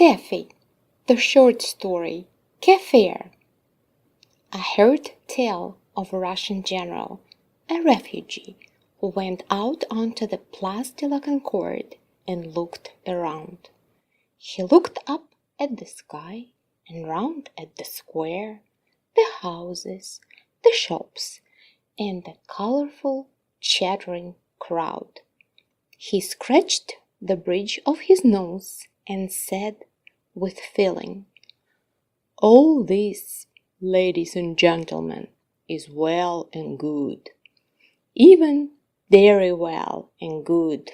Teffi, the short story, Faire. I heard tell of a Russian general, a refugee, who went out onto the Place de la Concorde and looked around. He looked up at the sky and round at the square, the houses, the shops, and the colorful, chattering crowd. He scratched the bridge of his nose and said with feeling, "All this, ladies and gentlemen, is well and good. Even very well and good,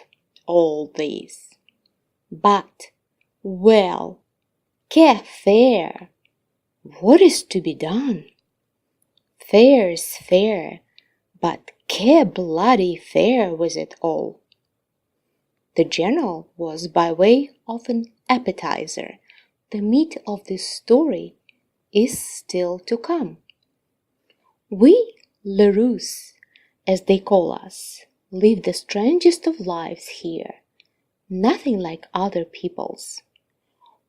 all this. But, well, que faire? What is to be done? Fair's fair, but que bloody fair was it all." The general was by way of an appetizer. The meat of this story is still to come. We, les russes, as they call us, live the strangest of lives here, nothing like other peoples.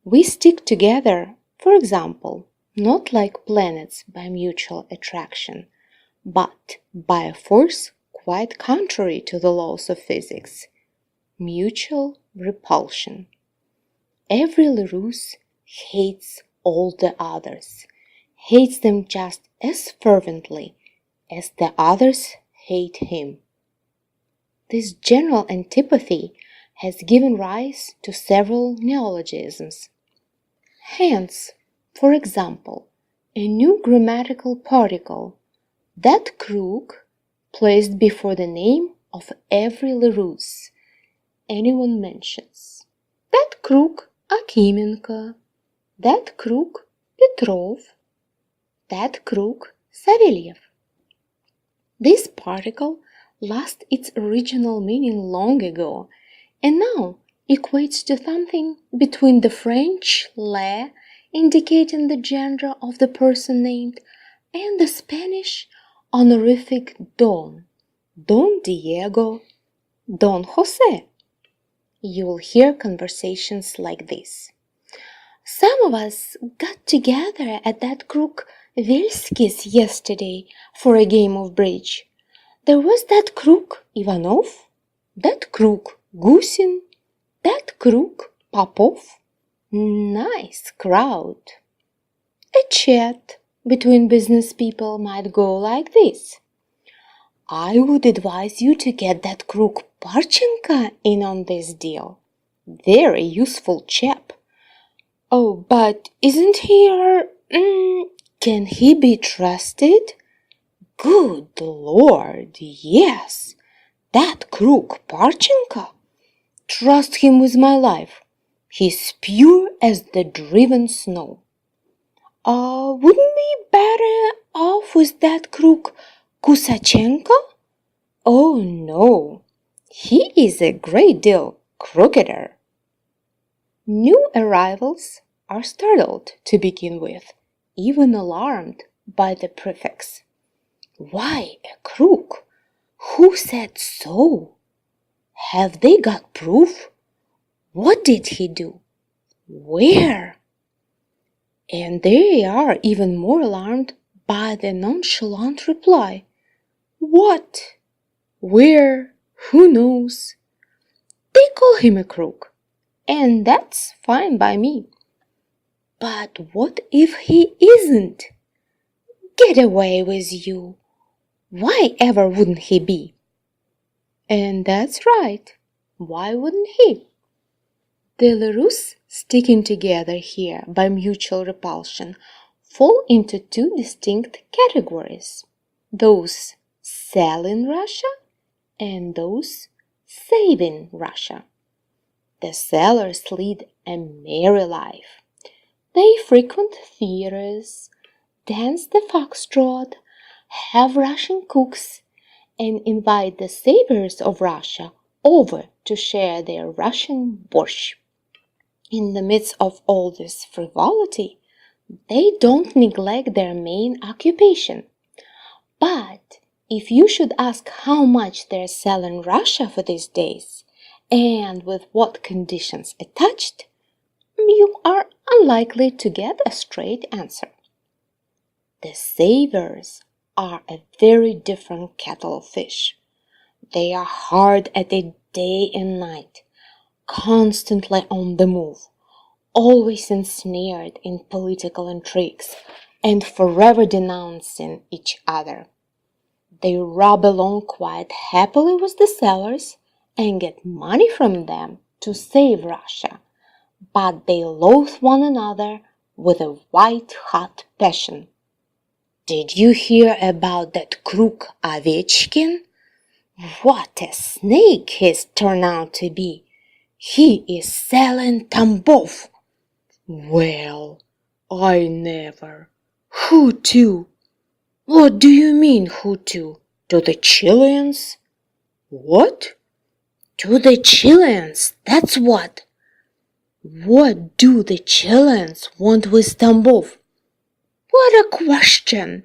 We stick together, for example, not like planets by mutual attraction, but by a force quite contrary to the laws of physics, mutual repulsion. Every Russe hates all the others, hates them just as fervently as the others hate him. This general antipathy has given rise to several neologisms. Hence, for example, a new grammatical particle, that crook, placed before the name of every Russe anyone mentions. That crook Akimenko, that crook Petrov, that crook Savelyev. This particle lost its original meaning long ago and now equates to something between the French le, indicating the gender of the person named, and the Spanish honorific don, Don Diego, Don Jose. You will hear conversations like this. "Some of us got together at that crook Velsky's yesterday for a game of bridge. There was that crook Ivanov, that crook Gusin, that crook Popov. Nice crowd." A chat between business people might go like this. "I would advise you to get that crook Parchenko in on this deal. Very useful chap. Oh, but isn't he can he be trusted? Good Lord, yes. That crook Parchenko. Trust him with my life. He's pure as the driven snow. Wouldn't we be better off with that crook Kusachenko? Oh, no. He is a great deal crookeder." New arrivals are startled to begin with, even alarmed by the prefix. Why a crook? Who said so? Have they got proof? What did he do? Where? And they are even more alarmed by the nonchalant reply. What? Where? Who knows? They call him a crook, and that's fine by me. But what if he isn't? Get away with you. Why ever wouldn't he be? And that's right. Why wouldn't he? The Russes, sticking together here by mutual repulsion, fall into two distinct categories. Those sell in Russia and those save in Russia. The sellers lead a merry life. They frequent theaters, dance the foxtrot, have Russian cooks, and invite the savers of Russia over to share their Russian borscht. In the midst of all this frivolity, they don't neglect their main occupation. But if you should ask how much they're selling Russia for these days, and with what conditions attached, you are unlikely to get a straight answer. The savers are a very different kettle of fish. They are hard at it day and night, constantly on the move, always ensnared in political intrigues, and forever denouncing each other. They rub along quite happily with the sellers and get money from them to save Russia, but they loathe one another with a white-hot passion. Did you hear about that crook Ovechkin? What a snake he's turned out to be! He is selling Tambov. Well, I never. Who to? What do you mean, who to? To the Chileans? What? To the Chileans, that's what. What do the Chileans want with Tambov? What a question!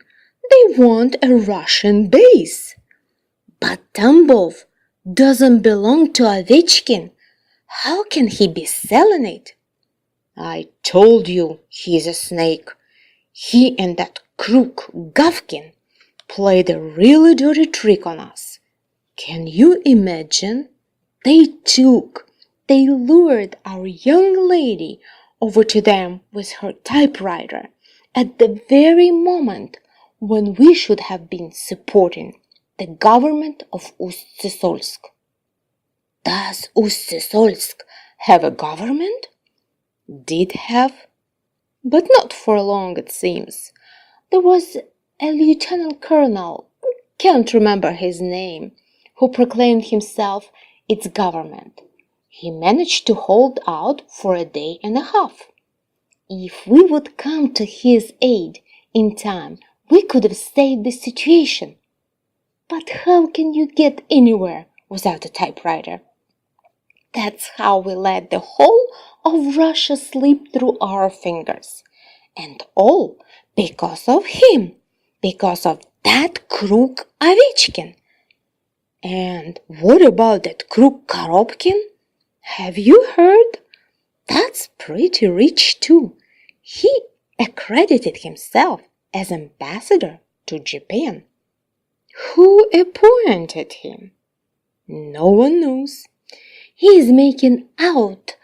They want a Russian base. But Tambov doesn't belong to Ovechkin. How can he be selling it? I told you he's a snake. He and that crook Gavkin played a really dirty trick on us. Can you imagine? They lured our young lady over to them with her typewriter at the very moment when we should have been supporting the government of Ust-Sisolsk. Does Ust-Sisolsk have a government? Did have, but not for long, it seems. There was a lieutenant colonel, can't remember his name, who proclaimed himself its government. He managed to hold out for a day and a half. If we would come to his aid in time, we could have saved the situation. But how can you get anywhere without a typewriter? That's how we let the whole of Russia slip through our fingers. And all because of him, because of that crook Ovechkin. And what about that crook Koropkin? Have you heard? That's pretty rich too. He accredited himself as ambassador to Japan. Who appointed him? No one knows. He is making out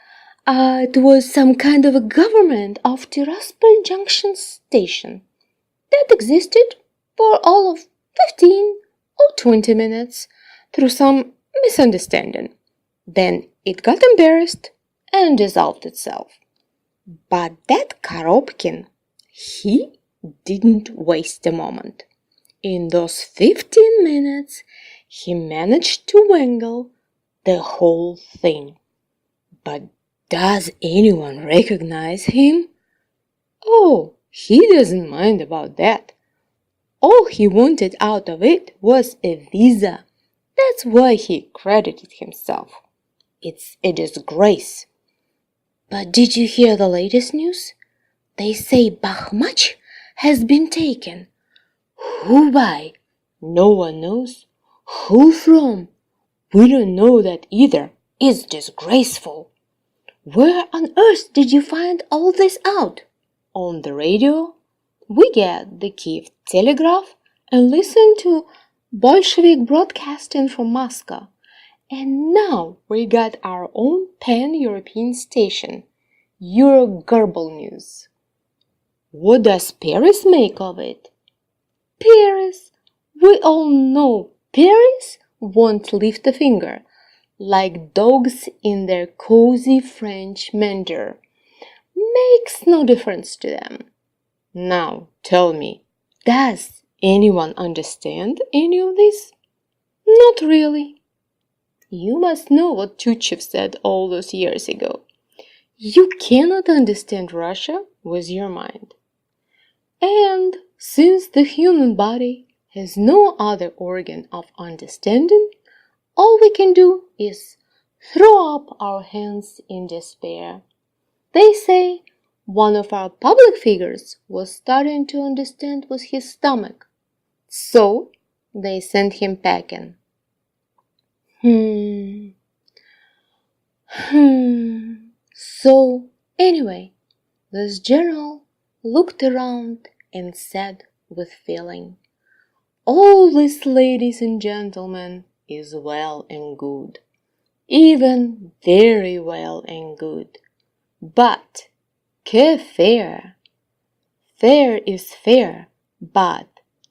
it was some kind of a government of Tiraspol Junction Station that existed for all of 15 or 20 minutes through some misunderstanding. Then it got embarrassed and dissolved itself. But that Koropkin, he didn't waste a moment. In those 15 minutes, he managed to wangle the whole thing. But does anyone recognize him? Oh, he doesn't mind about that. All he wanted out of it was a visa. That's why he credited himself. It's a disgrace. But did you hear the latest news? They say Bakhmach has been taken. Who by? No one knows. Who from? We don't know that either. It's disgraceful. Where on earth did you find all this out? On the radio? We get the Kiev telegraph and listen to Bolshevik broadcasting from Moscow. And now we got our own pan-European station, Eurogarble News. What does Paris make of it? Paris? We all know Paris won't lift a finger, like dogs in their cozy French manger. Makes no difference to them. Now, tell me, does anyone understand any of this? Not really. You must know what Tuchev said all those years ago. You cannot understand Russia with your mind. And since the human body has no other organ of understanding, all we can do is throw up our hands in despair. They say one of our public figures was starting to understand with his stomach, so they sent him packing. So Anyway, this general looked around and said with feeling, "All this, ladies and gentlemen, is well and good, even very well and good, but que faire? Fair is fair, but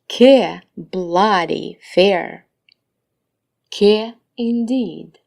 que bloody fair! Que indeed!